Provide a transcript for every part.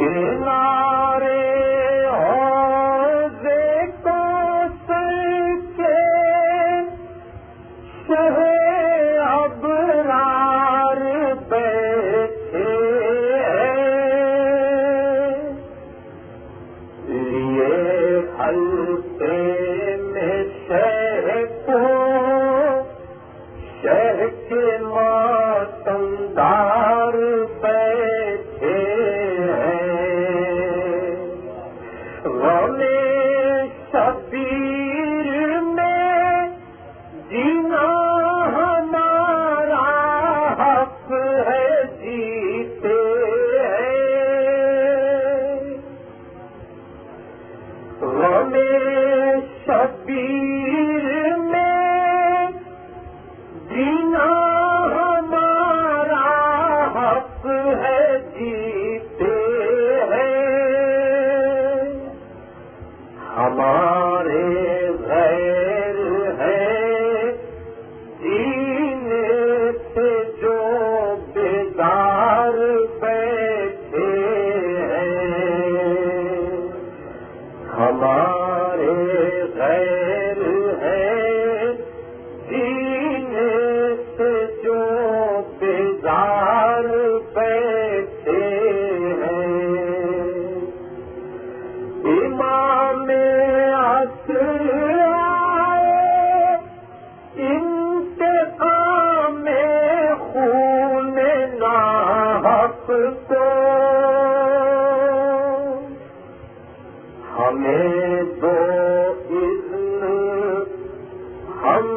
کنارے حوض کوثر کے شہ ابرار بیٹھے لیے حلقے میں شہ کو شہ کے ماتمدار بیٹھے غم شبیر میں جینا ہمارا حق ہے جیتے غم شبیر میں جینا ہمارا حق ہے جیتے ہمارے غیر ہے جینے سے جو بیدار بیٹھے ہیں ہمارے غیر ہے جینے سے جو بیدار بیٹھے ہیں امام عصر آئے انتقام خون ناحق کو ہمیں دو اذن ہم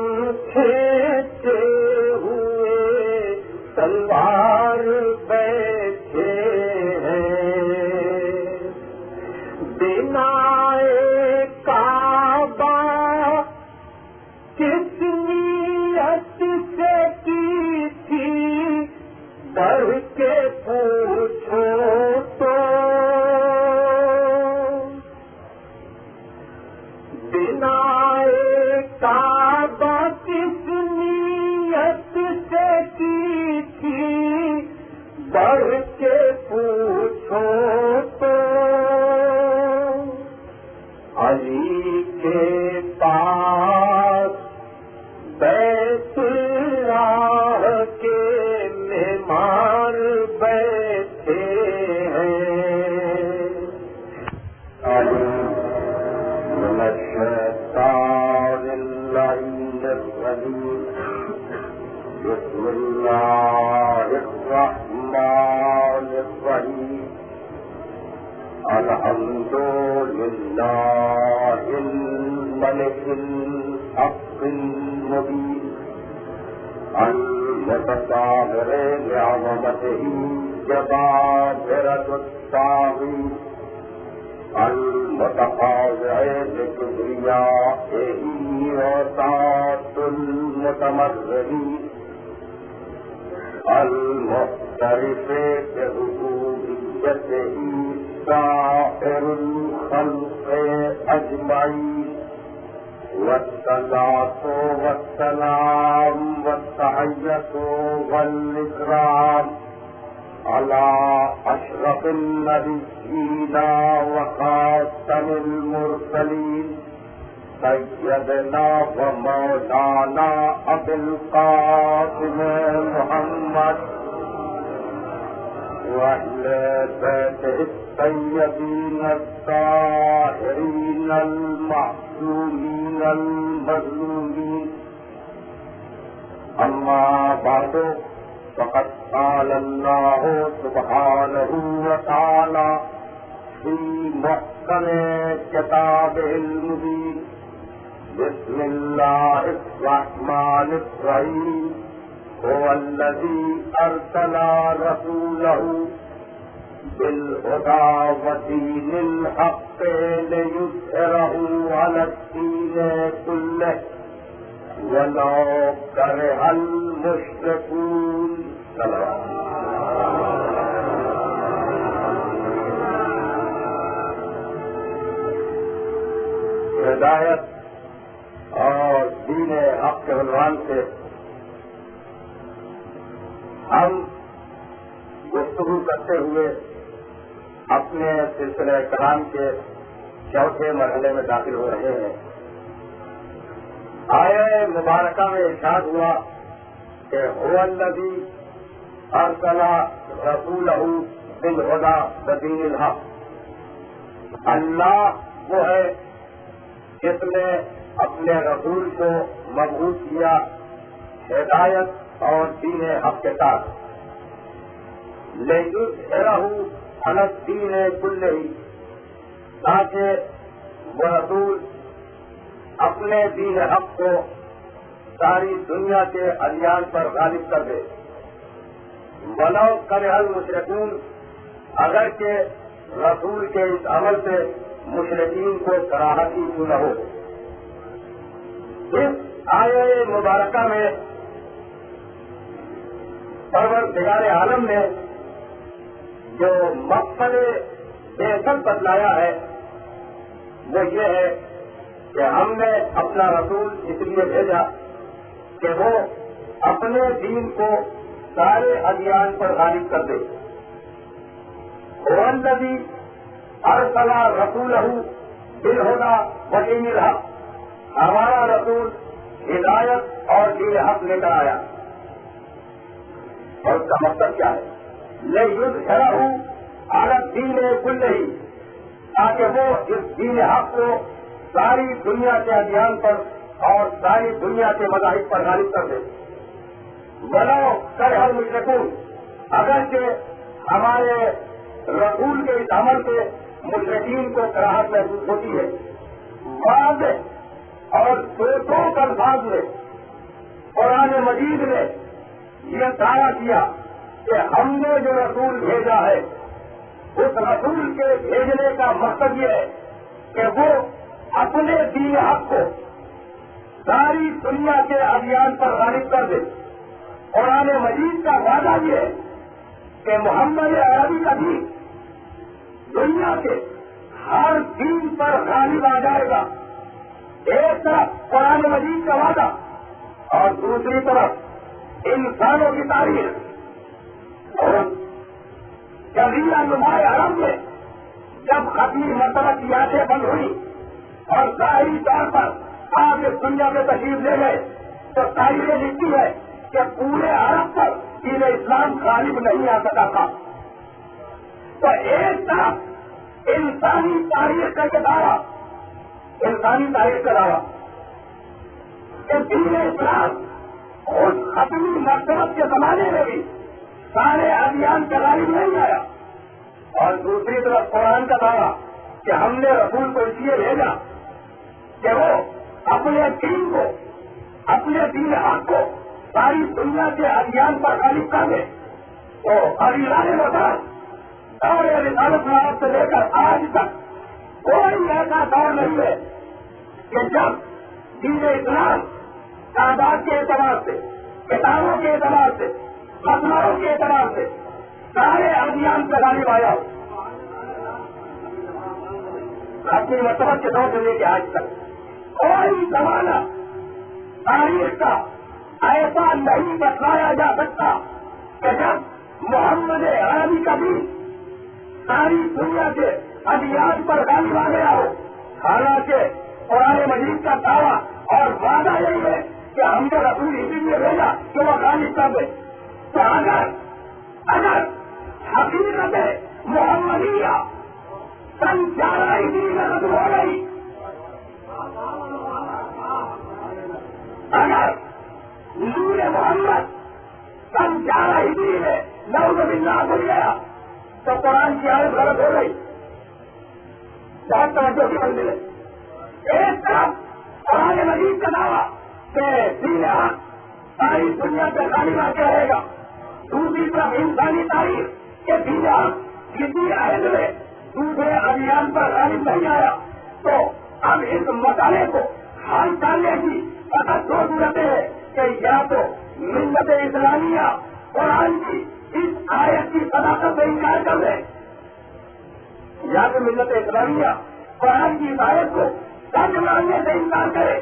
کھینچے ہوئے تلوار بیٹھے ہیں بنائے کعبہ کس نیت سے کی تھی ڈر کے پوچھو تو بنائے کعبہ کس نیت سے کی تھی ڈر کے پوچھو تو علی کے پاس بیت اللہ کے مہمان بیٹھے ہیں من الشیطان اللعین الرجیم بسم اللہ الرحمن الرحیم الحمد للہ الملک الحق المبین المتظاہر بعظمتہ جبابرۃ الطاغین المتفاضع بكبريائه وطاعة المتمردين المعترف بربوبيته سائر الخلق أجمعين والصلاة والسلام والتحية والإكرام على أشرف النبيين وخاتم المرسلين سيدنا ومولانا أبي القاسم محمد وأهل بيته الطيبين الطاهرين المعصومين المظلومين أما بعد فقد قال الله سبحانه وتعالى في محكم كتابه المبين بسم الله الرحمن الرحيم هو الذي أرسل رسوله بالهدى ودين الحق ليظهره على الدين كله ولو كره المشركون. ہدایت اور دین حق کے عنوان سے ہم گفتگو کرتے ہوئے اپنے سلسلہ کلام کے چوتھے مرحلے میں داخل ہو رہے ہیں۔ آیہ مبارکہ میں ارشاد ہوا کہ هو الذی ارسل رسولہ بالہدی ودین الحق، اللہ وہ ہے جس نے اپنے رسول کو مبعوث کیا ہدایت اور دین حق کے ساتھ، لیظہرہ علی الدین کلہ، تاکہ وہ رسول اپنے دین حق کو ساری دنیا کے ادیان پر غالب کر دے، ولو کرہ المشرکون، اگرچہ رسول کے اس عمل سے مشرکین کو کراہت ہی کیوں نہ ہو۔ اس آیہ مبارکہ میں پروردگار عالم نے جو مقصد بعثت بتلایا ہے وہ یہ ہے کہ ہم نے اپنا رسول اس لیے بھیجا کہ وہ اپنے دین کو سارے ادیان پر غالب کر دے۔ هو الذی ارسل رسولہ بالہدی ودین الحق، ہمارا رسول ہدایت اور دین حق لے کر آیا، اور اس کا مقصد کیا ہے؟ لیظہرہ علی الدین کلہ، تاکہ وہ اس دین حق کو ساری دنیا کے ادیان پر اور ساری دنیا کے مذاہب پر غالب کر دے، ولو کرہ المشرکون، اگرچہ ہمارے رسول کے اس عمل سے مشرکین کو کراہت محسوس ہوتی ہے۔ واضح اور دو الفاظ میں قرآن مجید نے یہ دعویٰ کیا کہ ہم نے جو رسول بھیجا ہے اس رسول کے بھیجنے کا مقصد یہ ہے کہ وہ اپنے دین حق کو ساری دنیا کے ادیان پر غالب کر دے۔ قرآن مجید کا وعدہ یہ ہے کہ محمد عربی کا دین دنیا کے ہر دین پر غالب آ جائے گا۔ ایک طرف قرآن مجید کا وعدہ اور دوسری طرف انسانوں کی تاریخ۔ اور جزیرہ نمائے عرب میں جب ختمی مرتبہ کی آنکھیں بند ہوئی اور ظاہری طور پر آپ اس دنیا میں تشریف لے گئے تو تاریخیں لکھتی ہے کہ پورے عرب پر دین اسلام غالب نہیں آ سکا تھا۔ تو ایک طرف انسانی تاریخ کا یہ دعویٰ، انسانی تاریخ کا دعویٰ کہ دین اسلام اس ختمی مرتبت کے زمانے میں بھی سارے ادیان کا غالب نہیں آیا، اور دوسری طرف قرآن کا دعویٰ کہ ہم نے رسول کو اس لیے بھیجا کہ وہ اپنے دین کو، اپنے دین حق کو ساری دنیا کے ادیان پر غالب کر دے۔ تو ابھی لانے بتا اور رسالت مآب سے لے کر آج تک کوئی ایسا دور نہیں ہے کہ جب دین اسلام تعداد کے اعتبار سے، کتابوں کے اعتبار سے، مسئلوں کے اعتبار سے سارے ادیان پر غالب آیا ہو۔ اپنی مرتبہ کے دور سے لے کے آج تک کوئی زمانہ تاریخ کا ایسا نہیں بتلایا جا سکتا کہ جب محمد عربی کا دین ساری دنیا کے ادیان پر غالب آ گیا ہو۔ حالانکہ قرآن مجید کا دعویٰ اور وعدہ یہی ہے کہ ہم نے رسول اسی لیے بھیجا کہ وہ غالب کر دے۔ تو اگر حقیقت محمدیہ سن 11 ہجری میں ختم ہو گئی، اگر نور محمد سن 11 ہجری میں نعوذ باللہ بھول گیا تو قرآن کی آیت غلط ہو گئی۔ بہت توجہ کی منزل ہے۔ ایک طرف قرآن مجید کا دعویٰ کہ دین حق ساری دنیا سے غالب آ کے رہے گا، دوسری طرف انسانی تاریخ کے دین حق کسی عہد میں دوسرے ادیان پر غالب نہیں آیا۔ تو اب اس مسئلے کو حل کرنے کی فقط دو صورتیں ہیں کہ یا تو ملت اسلامیہ قرآن کی اس آیت کی صداقت سے انکار کر دے، یا تو ملت اسلامیہ قرآن کی اس آیت کو سچ ماننے سے انکار کرے،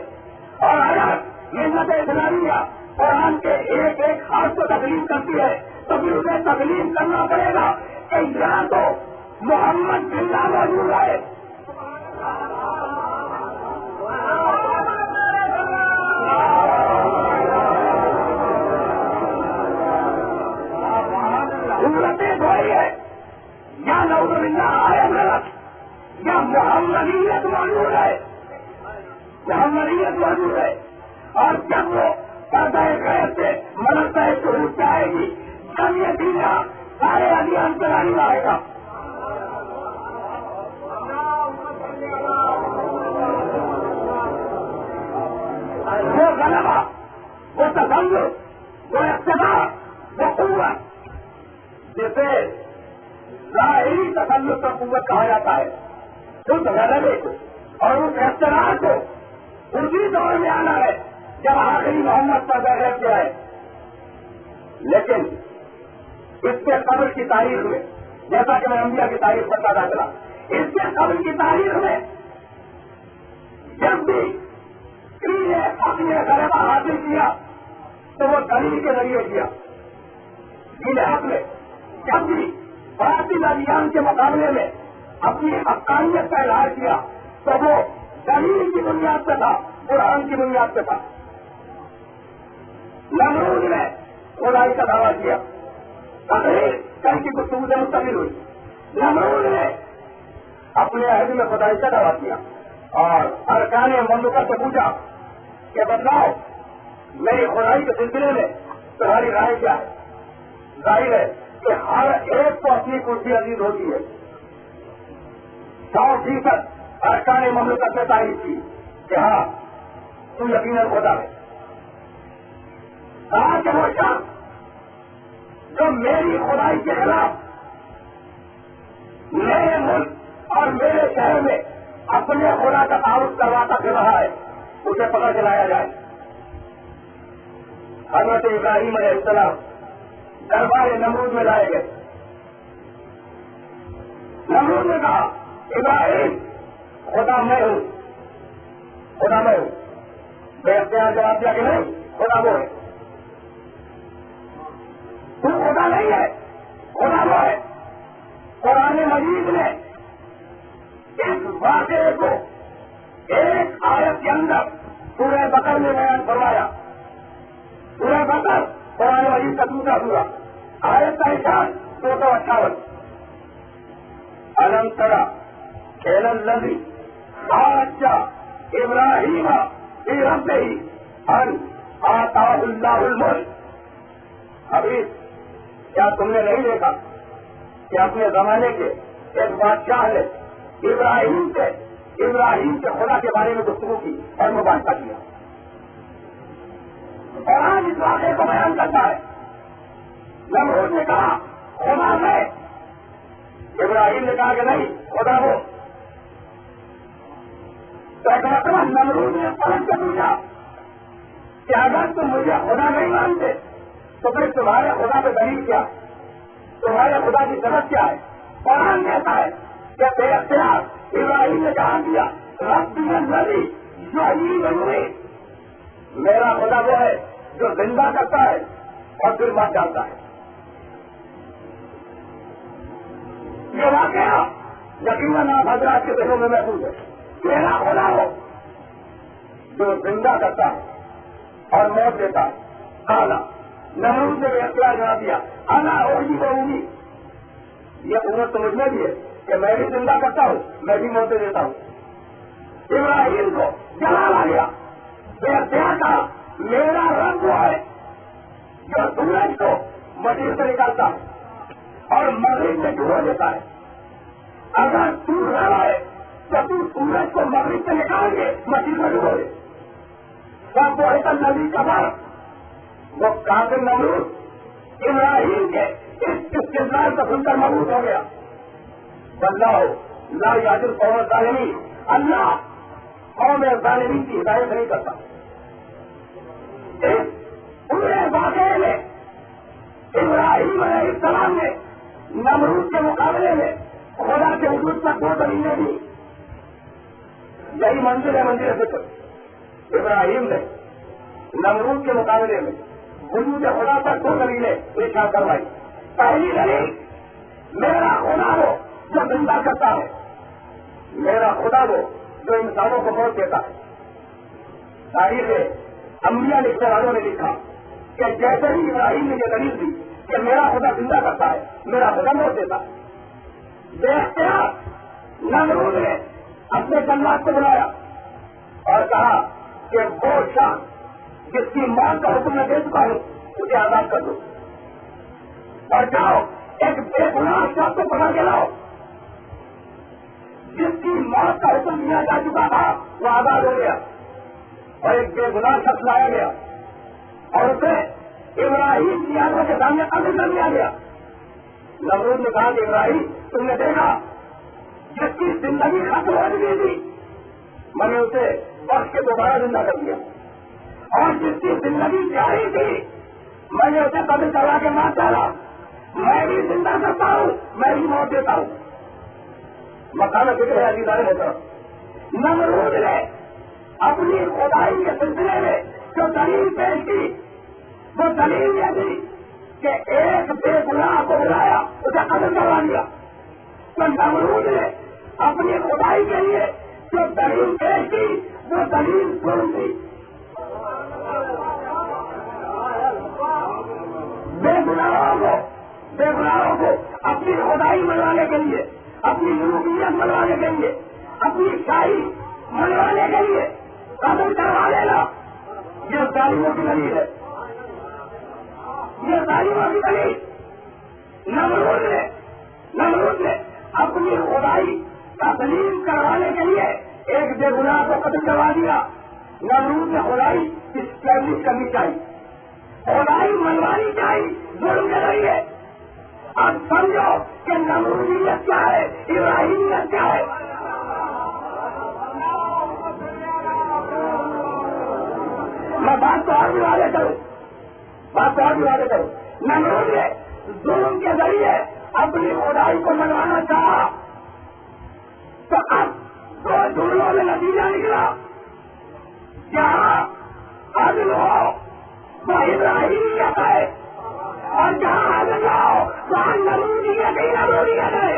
اور اگر ملت اسلامیہ قرآن کے ایک ایک حرف کو تسلیم کرتی ہے تو پھر اسے تسلیم کرنا پڑے گا کہ یا تو محمد محمد زندہ موجود ہے. صورتیں دھوئی ہے یا نعوذ باللہ آئے غلط یا محمدیت موجود ہے. محمدیت موجود ہے. اور جب وہ پردہ غیب سے مرتبہ شروع سے آئے گی جب یہ دنیا سارے ادیان چلانے آئے گا. وہ غلبہ، وہ تسلط، وہ اقتدار، وہ قوت جسے ظاہری تسلط اور قوت کہا جاتا ہے، اس غلبے کو اور اس اقتدار کو اسی دور میں آنا ہے جب آخری محمد کا ظاہر کیا ہے. لیکن اس کے قبل کی تاریخ میں، جیسا کہ میں انبیاء کی تاریخ بتاتا چلا، اس کے قبل کی تاریخ میں جب بھی کسی نے اپنے غلبہ حاصل کیا تو وہ دلیل کے ذریعے کیا. دین حق نے جب بھی باطل ادیان کے مقابلے میں اپنی حقانیت کا اظہار کیا تو وہ دلیل کی بنیاد پہ تھا، قرآن کی بنیاد پہ تھا. نمرود نے خدائی کا دعویٰ کیا، تقریر کل کی گفتگو سے مستقل ہوئی. نمرود نے اپنے عہد میں خدائی کا دعویٰ کیا اور ارکان مملکت سے پوچھا کہ بتلاؤ میری خدائی کے سلسلے میں تمہاری رائے کیا ہے. ظاہر ہے کہ ہر ایک کو اپنی کرسی عزیز ہوتی ہے. 100% ارکان مملکت نے تعریف کی کہ ہاں تم یقیناً خدا ہے. کہا کہ وہ شخص جو میری خدائی کے خلاف میرے ملک اور میرے شہر میں اپنے خدا کا تعارف کرواتا پھر رہا ہے اسے پکڑ کے لایا جائے. حضرت ابراہیم علیہ السلام دربار نمرود میں لائے گئے. نمرود نے کہا ابراہیم خدا میں ہوں، خدا میں ہوں. بے اختیار جواب دیا کہ نہیں، خدا وہ ہے. تو خدا نہیں ہے، خدا وہ ہے. قرآن مجید نے اس واقعے کو ایک آیت کے اندر سورہ بقرہ میں بیان فرمایا. سورہ بقرہ قرآن مجید کا دوسرا سورہ، آیت کا اشار 258. الم تری الی الذی حاج ابراہیم فی ربہ ان آتاہ اللہ الملک. ابھی کیا تم نے نہیں دیکھا کہ اپنے زمانے کے ایک بادشاہ نے ابراہیم سے خدا کے بارے میں گفتگو کی اور مباحثہ کیا. قرآن اس واقعے کو بیان کرتا ہے. نمرود نے کہا خدا میں، ابراہیم نے کہا کہ نہیں خدا وہ. تو ایک مرتبہ نمرود نے پلٹ کے پوچھا کہ اگر تم مجھے خدا نہیں مانتے تو پھر تمہارے خدا پہ دلیل کیا، تمہارے خدا کی سبب کیا ہے. قرآن کہتا ہے کہ بے اختیار ابراہیم نے کہا دیا ربی الذی یحیی و یمیت، میرا خدا وہ ہے جو زندہ کرتا ہے اور پھر مر جاتا ہے. یہ واقعہ یقیناً آپ حضرات کے دلوں میں محفوظ ہے. میرا خدا ہو جو زندہ کرتا ہے اور موت دیتا ہے. اعلیٰ نمرود نے اختیار جواب دیا انا ہوگی وہ ہوگی. یہ قوت تو مجھ میں بھی ہے کہ میں بھی زندہ کرتا ہوں، میں بھی موت دیتا ہوں. ابراہیم کو جلال آ گیا. بے اختیار کہا میرا رب وہ ہے جو سورج کو مشرق سے نکالتا ہے اور مغرب میں ڈبو دیتا ہے. اگر تو رب ہے تو تو سورج کو مغرب سے نکال کے مشرق میں ڈبو دے. سب وہ ایسا نبی کا بار وہ کافر نمرود ابراہیم کے اس استدلال کو سن کر مبہوت ہو گیا. اللہ لا یہدی القوم الظالمین، اللہ قوم ظالمین کی ہدایت نہیں کرتا. اس پورے واقعے میں ابراہیم علیہ السلام نے نمرود کے مقابلے میں خدا کے وجود پر 2 دلیلیں دی. یہی منزل ہے منزل فکر. ابراہیم نے نمرود کے مقابلے میں وجود خدا پر 2 دلیلیں ارشاد کروائی. پہلی دلیل میرا خدا ہو جو زندہ کرتا ہے، میرا خدا وہ جو انسانوں کو موت دیتا ہے۔ تاریخ انبیاء لکھنے والوں نے لکھا کہ جیسے ہی ابراہیم نے یہ دلیل دی کہ میرا خدا زندہ کرتا ہے، میرا خدا موت دیتا ہے، دیکھتے نمرود نے اپنے جنات کو بلایا اور کہا کہ وہ شخص جس کی موت کا حکم میں دے چکا ہوں اسے آزاد کر دو، اور جاؤ ایک بے گناہ شخص کو پکڑ کے لاؤ جس کی موت کا حکم دیا جا چکا تھا، وہ آزاد ہو گیا، اور ایک بے گناہ شخص لایا گیا اور اسے ابراہیم کی آنکھوں کے سامنے قتل کر دیا گیا۔ نمرود نے کہا کہ ابراہیم تم نے دیکھا جس کی زندگی ختم ہو چکی تھی، میں نے اسے بخش کے دوبارہ زندہ کر دیا، اور جس کی زندگی جاری تھی میں نے اسے قتل کروا کے مار ڈالا، میں بھی زندہ کرتا ہوں، میں بھی موت دیتا ہوں۔ مکان فکر ہے عزیزان محترم، نمرود نے اپنی خدائی کے سلسلے میں جو دلیل پیش کی وہ دلیل یہ تھی کہ ایک بے گناہ کو بلایا اسے قتل کروا دیا۔ تو نمرود نے اپنی خدائی کے لیے جو دلیل پیش کی وہ دلیل ظلم تھی۔ بے گناہوں کو اپنی خدائی منوانے کے لیے، اپنی ربوبیت منوانے کے لیے، اپنی شاہی منوانے کے لیے قتل کروا لینا، یہ ظالموں کی دلیل ہے، یہ ظالموں کی دلیل۔ نمرود نے اپنی خدائی تسلیم کروانے کے لیے ایک بے گناہ کو قتل کروا دیا۔ نمرود نے خدائی اسٹیبلش کرنی چاہیے، خدائی منوانی چاہیے، ظلم کے ذریعے۔ اب سمجھو کہ نمرودیت کیا ہے، ابراہیمیت کیا ہے۔ میں بات کو اور بھی واضح کروں، نمرود نے ظلم کے ذریعے اپنی خدائی کو منوانا چاہا، تو اب دو ظلموں میں نتیجہ نکلا، جہاں عدل ہو وہ ابراہیمیت ہے، اور جہاں عدل نہ ہو وہاں نمرودیت ہے۔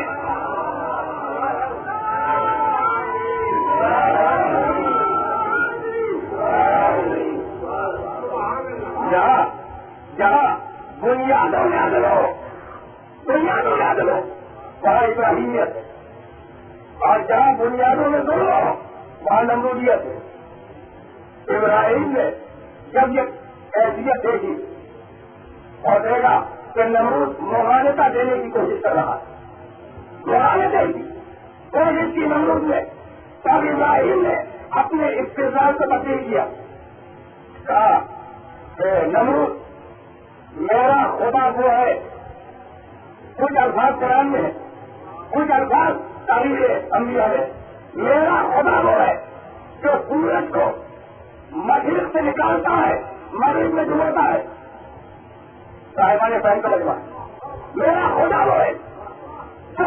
جہاں بنیادوں میں عدل ہو وہاں ابراہیمیت ہے، اور جہاں بنیادوں میں ظلم ہو وہاں نمرودیت ہے۔ ابراہیم نے جب یہ حیثیت دیکھی اور دیکھا کہ نمرود مغالطہ دینے کی کوشش کر رہا ہے، کوشش کی نمرود نے، تب ابراہیم نے اپنے استدلال کو تبدیل کیا، کہا کہ نمرود میرا خدا وہ ہے، کچھ الفاظ قرآن میں، کچھ الفاظ تاریخ انبیاء میں، میرا خدا وہ ہے جو سورج کو مشرق سے نکالتا ہے مغرب میں ڈبوتا ہے۔ صاحبان فہم کا مجمع، میرا خدا وہ ہے جو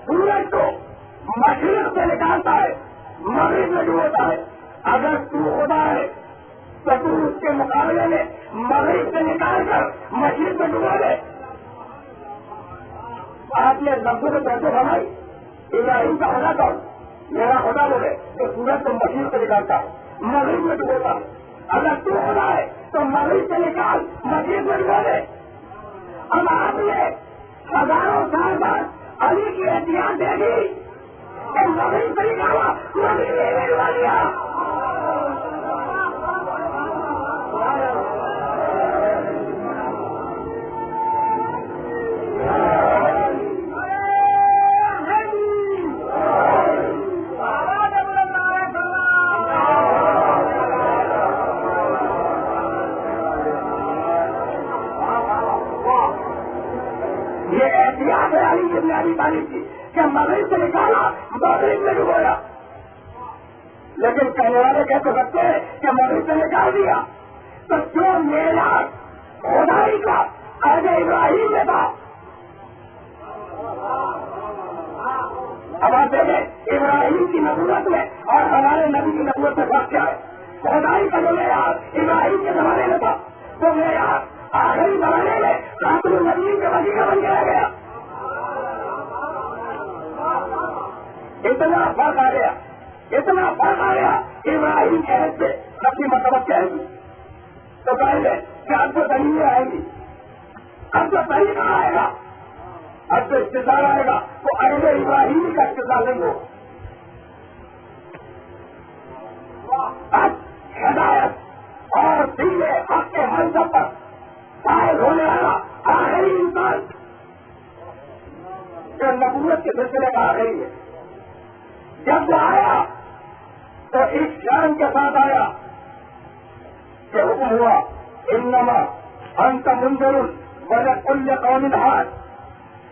سورج کو مشرق سے نکالتا ہے مغرب میں ڈبوتا ہے۔ اگر تو خدا ہے تو تو اس کے مقابلے میں مغرب سے نکال کر مشرق میں ڈبو دے۔ آپ نے لفظوں میں توجہ فرمائی، ابراہیم کا خدا کون؟ میرا خدا وہ ہے جو سورج کو مشرق سے نکالتا ہے مغرب میں ڈبوتا ہے۔ اگر تو خدا ہے تو مغرب سے نکال مشرق میں ڈبو دے۔ اب آپ نے ہزاروں سال بعد علی کی احتیاط دے دی کہ مغرب سے نکالا، مغرب میں ڈبا دیا۔ کہ مغرب سے نکالا مغرب میں ڈبویا، لیکن کہنے والے کہہ تو سکتے ہیں کہ مغرب سے نکال دیا، تو جو میرا خدائی کا عہد ابراہیم میں تھا، اب آپ دیکھیں ابراہیم کی نبوت میں اور ہمارے نبی کی نبوت میں فرق کیا ہے۔ خدائی کا جو معیار ابراہیم کے زمانے میں تھا وہ معیار آخری زمانے میں خاتم النبیین کے وسیلہ بن کے رہ گیا۔ اتنا فرق آ گیا، اتنا فرق آ گیا، ابراہیم کے عہد سے اپنی مرتبت کیا ہے تو پہلے کہ اب تو دلیل آئے گی، اب تو صحیح نہ آئے گا، اب جو استدار آئے گا وہ عہد ابراہیمی کا استدار نہیں ہوگا. اب ہدایت اور دین حق کے منصب پر فائز ہونے والا آخری انسان جو نبوت کے سلسلے کا آخری ہے، جب وہ آیا تو اس شان کے ساتھ آیا کہ حکم ہوا انما انت منذر ولکل قوم ہاد،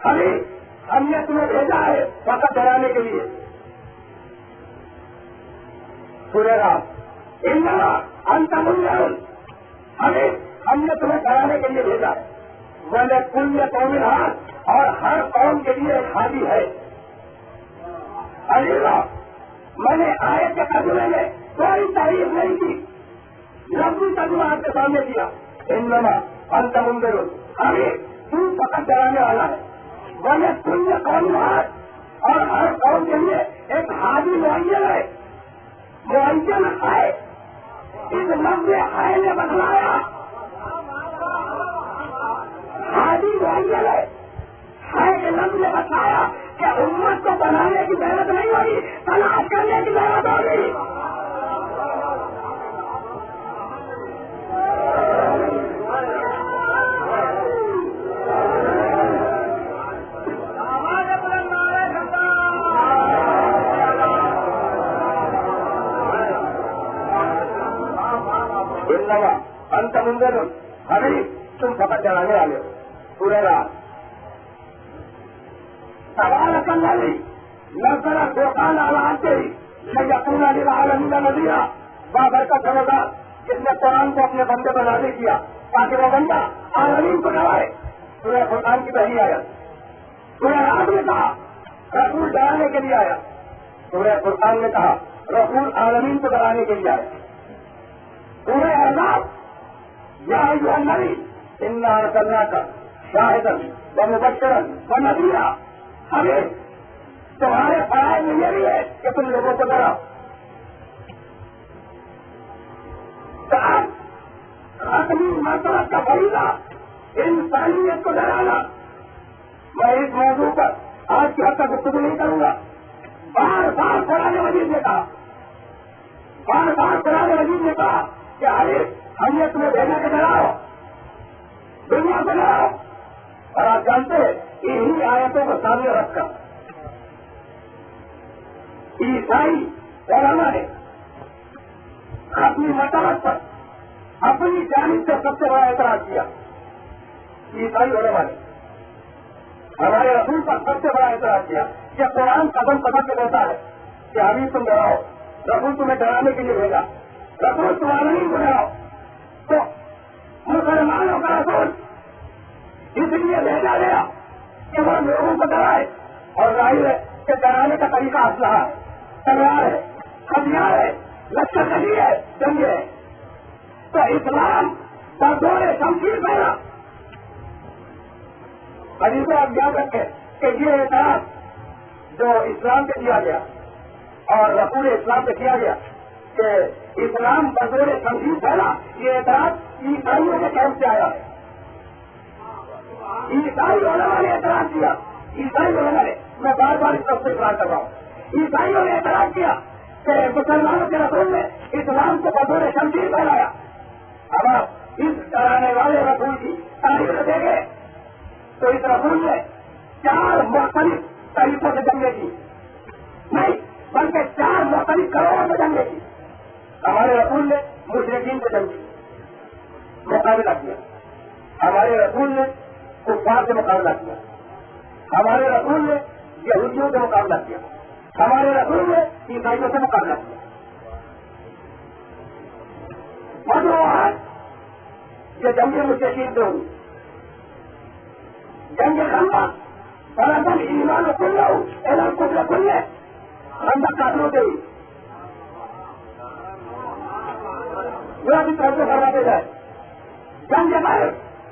ہم نے تمہیں بھیجا ہے وقت ڈرانے کے لیے. سورہ رات انما انت منذر، ہم نے تمہیں ڈرانے کے لیے بھیجا ہے. ولکل قوم ہاد، اور ہر قوم کے لیے ایک ہادی ہے. علیہ میں نے آیت کے ترجمے میں کوئی تعریف نہیں کی، لفظی ترجمہ آپ کے سامنے کیا. انما انت منذر، تو فقط ڈرانے والا ہے. ولکل قوم ہاد، اور ہر قوم کے لیے ایک ہادی معین ہے. معین ہے، اس لفظ ہے نے بتلایا ہادی معین ہے کے لفظ نے بتایا کہ امت کو بنانے کی ضرورت نہیں ہوگی، تلاش کرنے کی ضرورت ہوگی. انت منذر، ابھی تم فقط ڈرانے والے ہو. سورہ رات تبارک الذی نزل الفرقان علی عبدہ لیکون للعالمین نذیرا. بابرکت ہوگا جس نے قرآن کو اپنے بندے بنانے کیا تاکہ وہ بندہ عالمین کو ڈرائے. سورہ فرقان کی پہلی آیت. سورہ رات نے کہا رسول ڈرانے کے لیے آیا. سورہ فرقان نے کہا رسول عالمین کو ڈرانے کے لیے آیا. سورہ احزاب یا ایھا النبی انا ارسلناک شاہدا ومبشرا ونذیرا، ہمیں تمہارے فرائض میں یہ بھی ہے کہ تم لوگوں کو ڈراؤ. اپنی مرتبہ کا فریضہ انسانیت کو ڈرانا. میں اس موضوع پر آج کی حد تک گفتگو نہیں کروں گا. بار بار قرآن مجید نے کہا، بار بار قرآن مجید نے کہا کہ ہم نے تمہیں بھیجا کے ڈراؤ، دنیا کو ڈراؤ. اور آپ جانتے ہیں انہی آیتوں کو سامنے رکھ کر عیسائی علماء نے اپنی مسالت پر اپنی جانب سے سب سے بڑا اعتراض کیا. عیسائی علماء نے ہمارے رسول پر سب سے بڑا اعتراض کیا کہ قرآن قدم قدم کے کہتا ہے کہ ابھی تم ڈراؤ، رسول تمہیں ڈرانے کے لیے بھیجا، رسول تمہارا نہیں ڈراؤ. تو مسلمانوں کا رسول اس لیے بھیجا گیا کہ وہ لوگوں کو ڈرائے، اور ظاہر ہے کہ ڈرانے کا طریقہ اسلحہ ہے، تلوار ہے، ہتھیار ہے، لشکر کشی ہے، جنگ ہے. تو اسلام پر دور شمشیر پہنا. ابھی تو آپ یاد رکھیں کہ یہ اعتراض جو اسلام پہ کیا گیا اور رسول اسلام پہ کیا گیا کہ اسلام بطور شمشیر پھیلا، یہ اعتراض عیسائیوں کے طرف سے آیا ہے. عیسائی علماء نے اعتراض کیا، عیسائی علماء نے، میں بار بار اس طرف سے اقرار کر رہا ہوں، عیسائیوں نے اعتراض کیا کہ مسلمانوں کے رسول نے اسلام کو بطور شمشیر پھیلایا. اب آپ اس ڈرانے والے رسول کی تاریخ دیکھیں تو اس رسول نے 4 مختلف طریقوں سے جنگیں کی، نہیں بلکہ 4 مختلف کروڑوں سے جنگیں کی. ہمارے رسول نے مشرکین سے جنگ کی، مقابلہ کیا. ہمارے رسول نے کفار سے مقابلہ کیا. ہمارے رسول نے یہودیوں سے مقابلہ کیا. ہمارے رسول نے عیسائیوں سے مقابلہ کیا. یہ جنگ مشرکین سے ہوئی. جنگ خندق برابر ایمان کھل رہا ہوں اعلان کچھ کھلنے خندق کافروں سے ہوئی. جو ابھی طرف سے کرواتے جائے. جنگ پر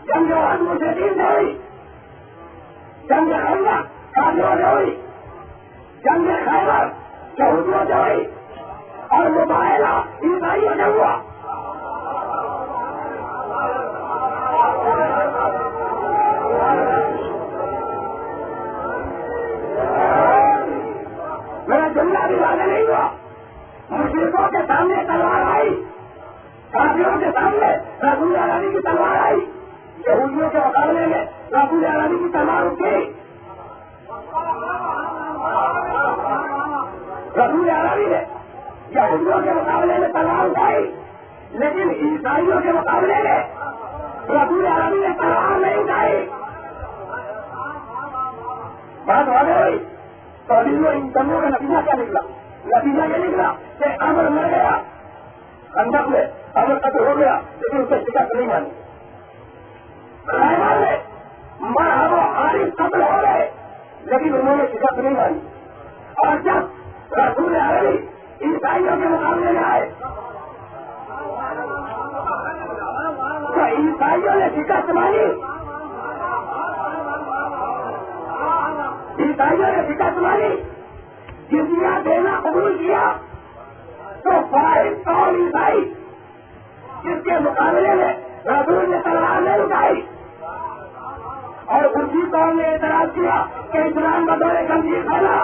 جنگ مشرکین سے ہوئی. جنگ خندق کافروں سے ہوئی. جنگ خیبر یہودیوں سے ہوئی اور مباحثہ عیسائیوں سے ہوا. میرا جملہ بھی واضح نہیں ہوا. مشرکوں کے سامنے تلوار آئی, کافروں کے سامنے رسول عربی کی تلوار آئی. یہودیوں کے مقابلے میں رسول عربی کی تلوار اٹھی. رسول عربی نے یہودیوں کے مقابلے میں تلوار اٹھائی, لیکن عیسائیوں کے مقابلے میں رسول عربی نے تلوار نہیں اٹھائی. بات واضح ہوئی. تو ابھی ان جنگوں کا نتیجہ کیا نکلا؟ نتیجہ یہ نکلا کہ امر مر گیا خندق میں, امر قتل ہو گیا, لیکن اسے شکست نہیں مانی. خیبر میں مرحب و عارف قتل ہو گئے, لیکن انہوں نے شکست نہیں مانی. اور جب رسول عربی عیسائیوں کے مقابلے میں آئے تو عیسائیوں نے شکست مانی. عیسائیوں نے شکست مانی. جزیہ دینا قبول کیا تو 500 عیسائی جس کے مقابلے میں رسول نے تلوار نہیں اٹھائی, اور اسی قوم نے اعتراض کیا کہ اسلام بطور خنزیر پھیلا.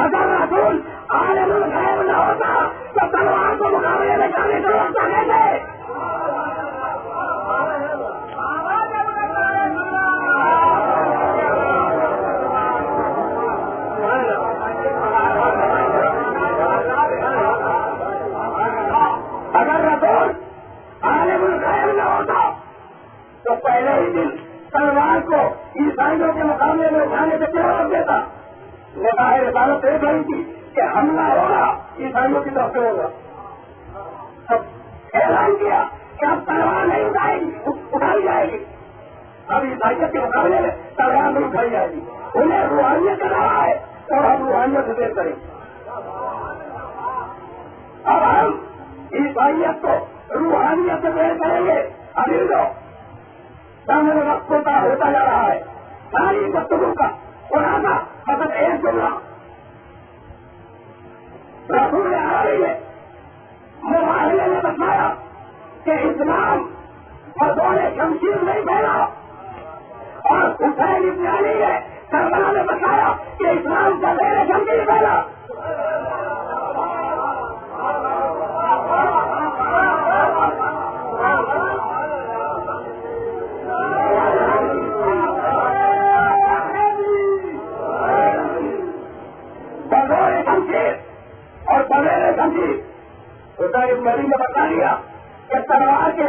اگر رسول عالم الغیب نہ ہوتا تو تلوار کو مقابلے میں جانے سے روک سکتے تھے. اگر رسول عالم الغیب نہ ہوتا تو پہلے ہی دن تلوار کو عیسائیوں کے مقابلے میں اٹھانے سے کیوں روک دیتا؟ نگاہ رسالت دیکھ رہی تھی کہ حملہ ہوگا عیسائیوں کی طرف سے ہوگا. اب اعلان کیا کہ اب تلوار نہیں اٹھائی جائے گی. اب عیسائیت کے مقابلے میں تلوار نہیں اٹھائی جائے گی. انہیں روحانیت کا رہا ہے اور ہم روحانیت سے دیکھ کریں. اب ہم عیسائیت کو روحانیت سے پیش کریں گے. ابھی جو سامنے وقتوں کا ہوتا جا رہا ہے, ساری گفتگو کا خلاصہ مطلب ایک جملہ, رسول عربی نے معاہدے نے بتایا کہ اسلام بطور شمشیر نہیں پھیلا, اور حسین ابن علی نے کربلا نے بتایا کہ اسلام بغیر شمشیر پھیلا. اور بغیر شمشیر حسین ابن علی نے بتا دیا کہ تلوار کے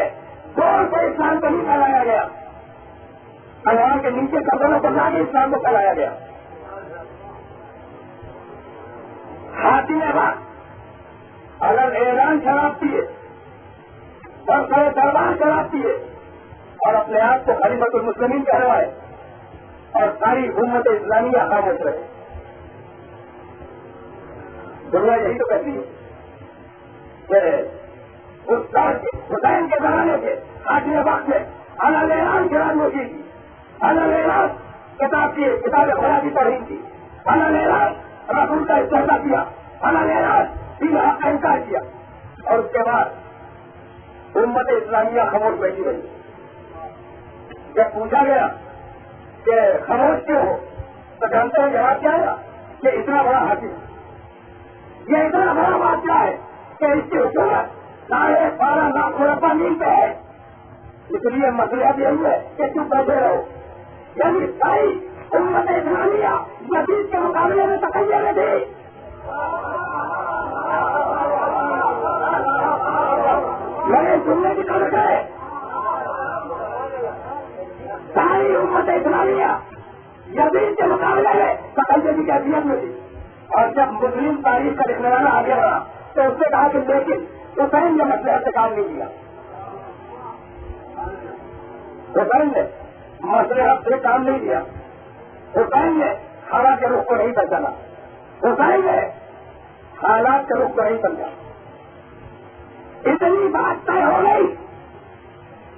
زور سے اسلام کو نہیں پھیلایا گیا, تلوار کے نیچے قدموں پر لا کے اسلام کو پھیلایا گیا. حاکم وقت اگر اعلان شراب پیے اور سارے دربار شراب پیے اور اپنے آپ کو خلیفۃ المسلمین کہلوائے اور ساری امت اسلامیہ خاموش رہے, دنیا یہی تو کہتی ہے کہ حسین کے زمانے سے حاکم وقت میں اعلان شراب نوشی کی, اعلان کتاب کی کتاب خدا کی پڑھی تھی, اعلان رسول کا استحصا کیا, اعلان حق کا انکار کیا, اور اس کے بعد امت اسلامیہ خاموش بیٹھی رہی. جب پوچھا گیا کہ خاموش کیوں ہو تو جانتے ہیں جواب کیا ہے کہ اتنا بڑا حاکم, یہ اتنا بڑا واقعہ ہے کہ اس کی حکومت 12.5 لاکھ مربع میل پہ ہے, اس لیے مسئلہ یہی ہے کہ تم بیٹھے رہو. یعنی ساری امت اسلامیہ یزید کے مقابلے میں تقیہ میں تھی. میرے سننے کی طرف ہے ساری امت اسلامیہ یزید کے مقابلے میں تقیہ کی کیفیت میں تھی. اور جب مسلم تاریخ کا لکھنے والا آگے بڑھا تو اس نے کہا کہ لیکن حسین نے مسئلہ سے کام نہیں کیا, حسین نے مسئلہ سے کام نہیں کیا, حسین نے ہوا کے رخ کو نہیں پہچانا, حسین نے حالات کے رخ کو نہیں سمجھا. اتنی بات طے ہو گئی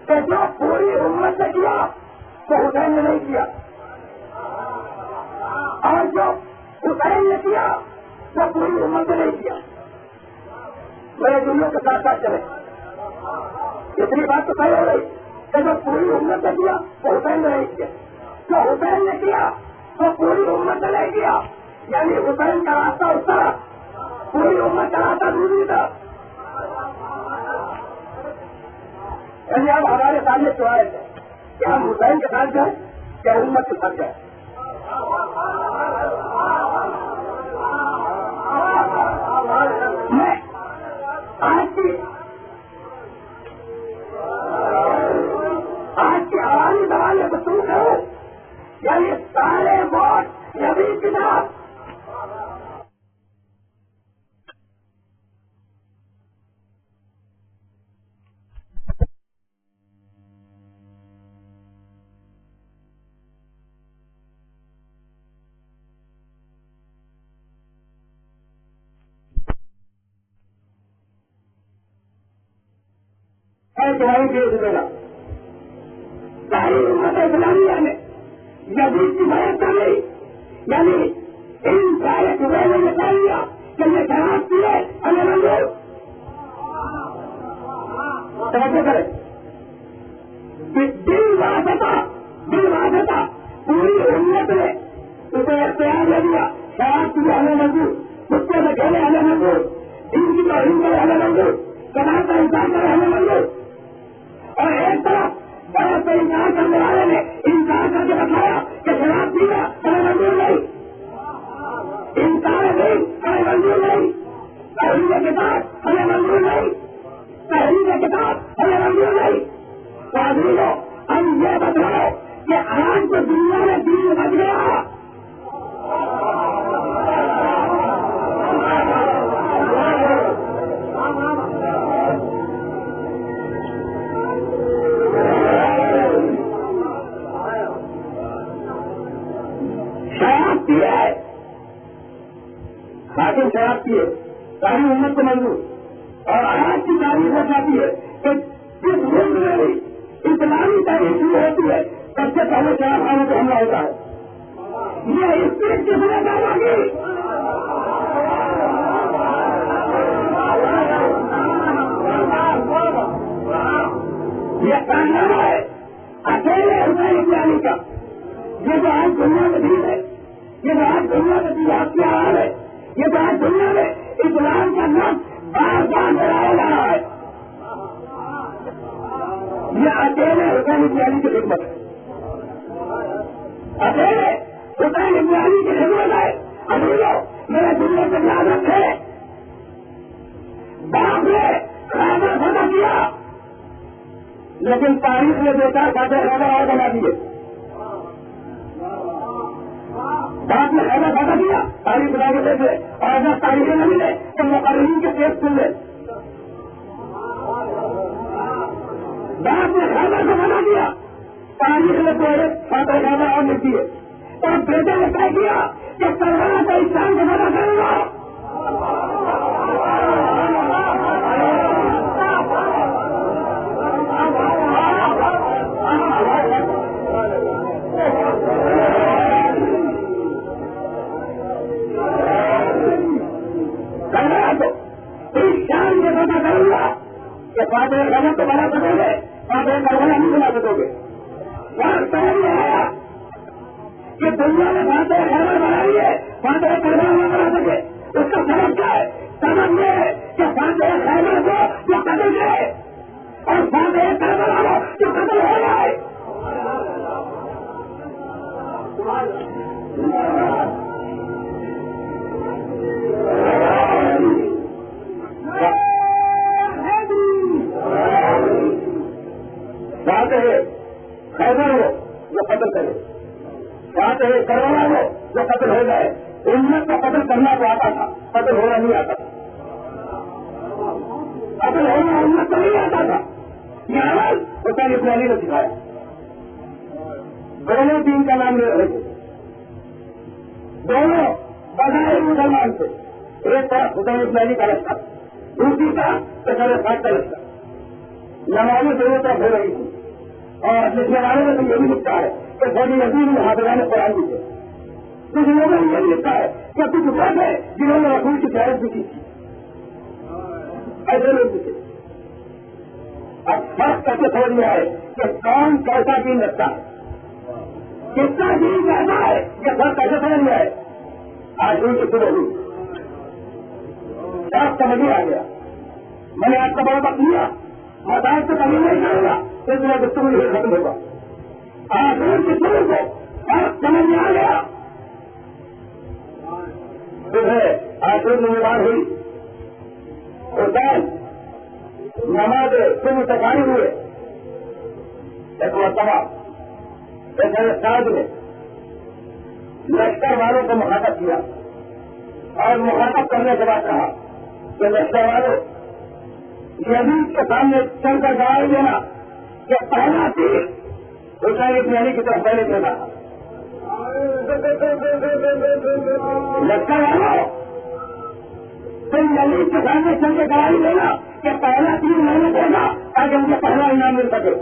کہ جو پوری امت نے کیا تو حسین نے نہیں کیا, اور جو حسین نے کیا وہ پوری امت نے نہیں کیا. میرے دنوں کے ساتھ ساتھ چلے. اتنی بات تو صحیح ہو گئی کہ جو پوری امت نے کیا وہ حسین نے نہیں کیا. جو حسین نے کیا وہ پوری امت نے نہیں کیا. یعنی حسین کا راستہ اس طرح, پوری امت کا راستہ دوسری طرف. یعنی اب ہمارے سامنے چوائس ہے کہ ہم حسین کے ساتھ جائیں یا امت کے ساتھ جائیں. میں آج کی عوامی سوال کو سن کروں, یعنی سارے ووٹ نبی کی طرف. ساری امت اسلامیہ نے یزید کی مدد کر لی, یعنی ان سارے صبح نے بتا دیا کہ یہ شراب پیے ہمیں منظور. توجہ کرے, دل واسطہ پوری امت نے اسے اختیار دے دیا. شراب پیے ہمیں منظور, کتے سے کھیلے ہمیں منظور, ان کی توہین کرے ہمیں منظور, کمال کا انسان کرے ہمیں منظور. اور ایک طرف بہت سے انکار کرنے والے نے انکار کر کے بتایا کہ شراب پینا ہمیں منظور نہیں, انکار نہیں ہمیں منظور نہیں, تحریر کتاب ہمیں منظور نہیں, تحریر کتاب ہمیں منظور نہیں. تعزیروں ہم یہ بتاؤ کہ آج تو دنیا میں دین بچ گیا. حاکم شراب پیے ساری امت کو منظور, اور آج کی تاریخ ہو جاتی ہے کہ جس ملک میں بھی اسلامی تاریخ شروع ہوتی ہے سب سے پہلے شراب خانے کو حملہ ہوتا ہے. یہ اسپرٹ کس نے ڈالا گی؟ یہ کارنامہ ہے اکیلے حسین اسلامی کا. یہ جو آج دنیا میں دین ہے, یہ جو آج دنیا میں جہاد کی آواز ہے, یہ تو آج دنیا میں اسلام کا نام بار بار بڑھایا جا رہا ہے. یہ اکیلے حسین اسلامی کی خدمت ہے, اکیلے حسین اسلامی کی خدمت ہے. ابھی لوگ میرے دنیا سے یاد رکھے, باپ نے خیبر فتح کیا لیکن تاریخ نے دو چار خاطر خیبر اور بنا دیے. باپ نے خیبر فتح کیا تاریخ بنا کے دیکھے, اور اگر تاریخیں نہ ملے تو مقررین کے پیش سن لے. باپ نے خیبر کو بنا دیا, تاریخ نے تو فاتح خیبر اور لکھ دیے, اور بیٹے نے طے کیا کہ سرورہ سے اسلام کو بنا کرے گا. فاتح خیبر تو بنا سکو گے, فاتح کربلا نہیں بنا سکو گے. سمجھ میں آیا کہ دنیا نے فاتح خیبر بنائی ہے, فاتح کربلا نہ بنا سکے. اس کا سبب کیا ہے؟ سبب یہ ہے کہ فاتح خیبر کو جو قتل کرے اور فاتح کربلا کو جو قتل ہو جائے. خیبر ہو جو قتل کرے, فاتح کربلا ہو جو قتل ہو جائے. امت کو قتل کرنا تو آتا تھا, قتل ہونا نہیں آتا تھا. قتل ہونا امت کو نہیں آتا تھا. یہ عمل حسین اسلامی نے سکھایا. دونوں دین کا نام لے رہے تھے, دونوں بظاہر مسلمان تھے. ایک طرف حسین اسلامی کا رشتہ, دوسری طرف تصور خاص کا رشتہ. نمازیں دونوں طرف ہو رہی تھی, اور لکھنے والوں نے تو یہ بھی لکھا ہے کہ فوجی نظیر نے حافظان قرآن بھی تھے. کچھ لوگوں نے یہ لکھا ہے کہ کچھ لوگ ہیں جنہوں نے رسول کی شہادت بھی کی تھی. ایسے لوگ تھے. اب فرق کیسے سمجھ میں آئے کہ کون کیسا دین رکھتا ہے, کتنا دین کہتا ہے, یہ فرق کیسے سمجھ میں آئے. آج ان کی شروع ہوئی آپ سمجھ میں آ گیا. میں نے آپ کا بڑا وقت لیا, مسائل سے کمی نہیں کروں گا, اس میں گفتگو نہیں ختم ہوگا. آج ان کی شروع کو فرق سمجھ میں آ گیا. آخر نمبر ہوئی حسین نماز صبح سفائی ہوئے. ایک مرتبہ صاحب نے لشکر والوں کو مخاطب کیا اور مخاطب کرنے کے بعد کہا کہ لشکر والوں یزید کے سامنے چل کر گواہی دینا کہ پہلا تیر حسین ابن علی کی طرف پہلے دے رہا. لشکر والوں تم یزید کے سامنے چل کے گواہی دینا کہ پہلا تیر میں نے دینا تاکہ مجھے پہلا انعام مل سکے.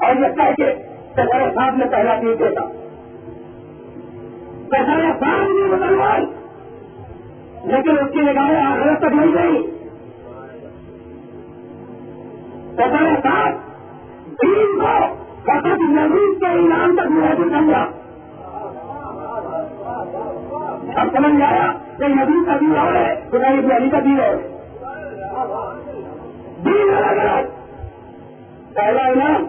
اور یہ کہہ کے سرکار صاحب نے پہلا تیر دیتا. سرکار صاحب بھی مسلمان, لیکن اس کی نگاہیں آخرت تک نہیں گئی. سرکار صاحب دین کو فقط یزید کے انعام تک محدود سمجھا. اب سمجھ میں آیا کہ یزید کا دین اور ہے, حسین ابن علی کا دین اور ہے. دین الگ الگ. پہلا انعام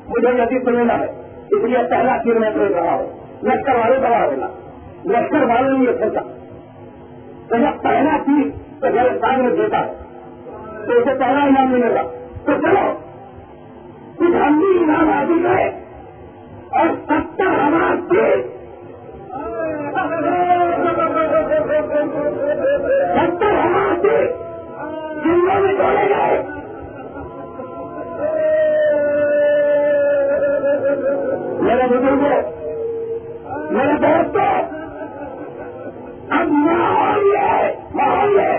مجھے یزید کو لینا ہے, اس لیے پہلا تیر میں دیکھ رہا ہوں. لشکر والے دبا دینا, لشکر والوں نے یہ سوچا تو جب پہلا تیر تو میرے صاحب نے دیتا ہے تو اسے پہلا انعام ملے گا. تو چلو کچھ ہم بھی انعام حاصل کرے اور 70,000 تیر 70,000 تیر جنوں میں توڑے گئے. میرے بزرگوں, میرے دوستوں, اب ماحول ہے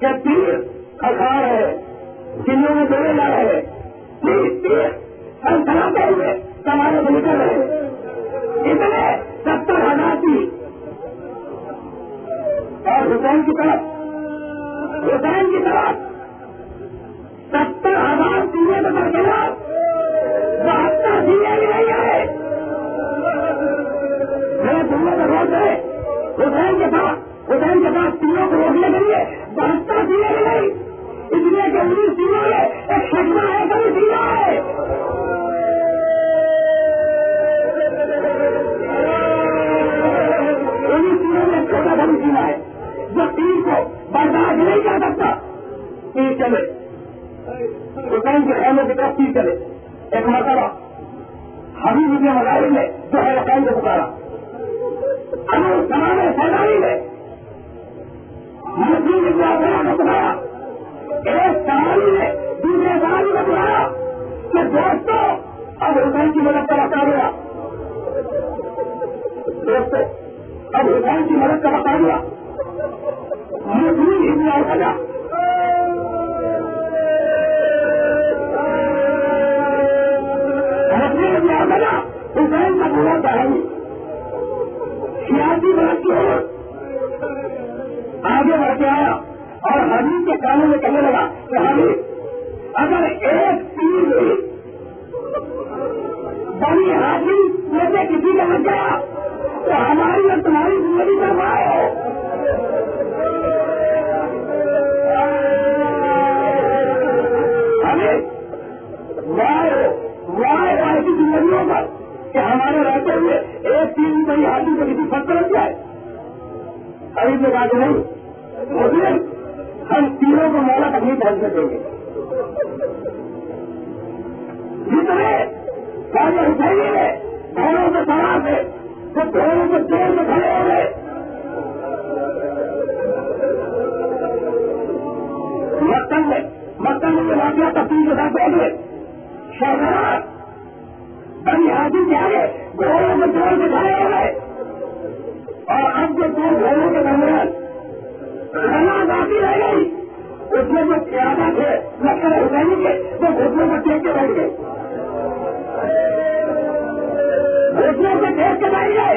کہ تیر کھڑکھا رہے, جنوں میں توڑے جا رہے, تیر سلسلاتے ہوئے سوارے کو نکل رہے. اتنے 70,000 تیر اور حسین کی طرف 70,000 تیریں بتا کے نا 72 تیریں بھی نہیں آئے. میرے دنیا کا روز ہے حسین کے پاس تیروں کو روکنے کے لیے 72 تیریں بھی نہیں, اس لیے کہ انہیں تیروں میں ایک شکنا ہے, کبھی تیرا ہے. انہیں تیروں میں چھوٹا سا بھی تیرا ہے جو تیر کو برداشت نہیں کر سکتا. تیر چلے حسین کے خیمے کی طرف تیر چلے. ایک مرتبہ حبیب ابن مظاہر نے جو ہے حسین کو پکارا. زمانے سرداری نے مسلم ابن عبداللہ کو پکارا. ایک سواری نے دوسرے سواری کو پکارا کہ دوستوں اب حسین کی مدد کا وقت آ گیا. دوستوں اب حسین کی مدد کا وقت آ گیا. مسلم ابن عبداللہ حسین کا بولا چاہیے. سیاسی بات کی آگے بڑھ کے آیا اور حبیب کے کانوں میں کہنے لگا کہ حبیب اگر ایک تیر بھی بنی ہاشم میں سے کسی کا لگ گیا تو ہماری اور تمہاری زندگی کا وائے ہو. وائے ایسی زندگیوں پر کہ ہمارے رہتے ہوئے ایک تین بڑی حاصل کو کسی فرق لگ جائے. ابھی میں بات نہیں مسلم ہم تینوں کو مولا تک نہیں پہنچنے دیں گے. جتنے سارے حسینی میں گھروں کے سوار تھے تو گھروں کو جیل میں کھڑے ہو گئے. مکہ میں واقعہ تفصیل کے ساتھ دیکھ لے. شہزاد بنی حاصل کے آگے گھوڑوں کو جوڑ کے کھڑے ہو گئے اور اب جو دو گھوڑوں کے درمیان لڑا باقی رہ گئی اس میں جو قیادہ تھے لشکر حسینی کے وہ گھٹنوں کو ٹیک کے بیٹھ گئے. گھٹنوں سے ٹیک کے بیٹھ گئے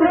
2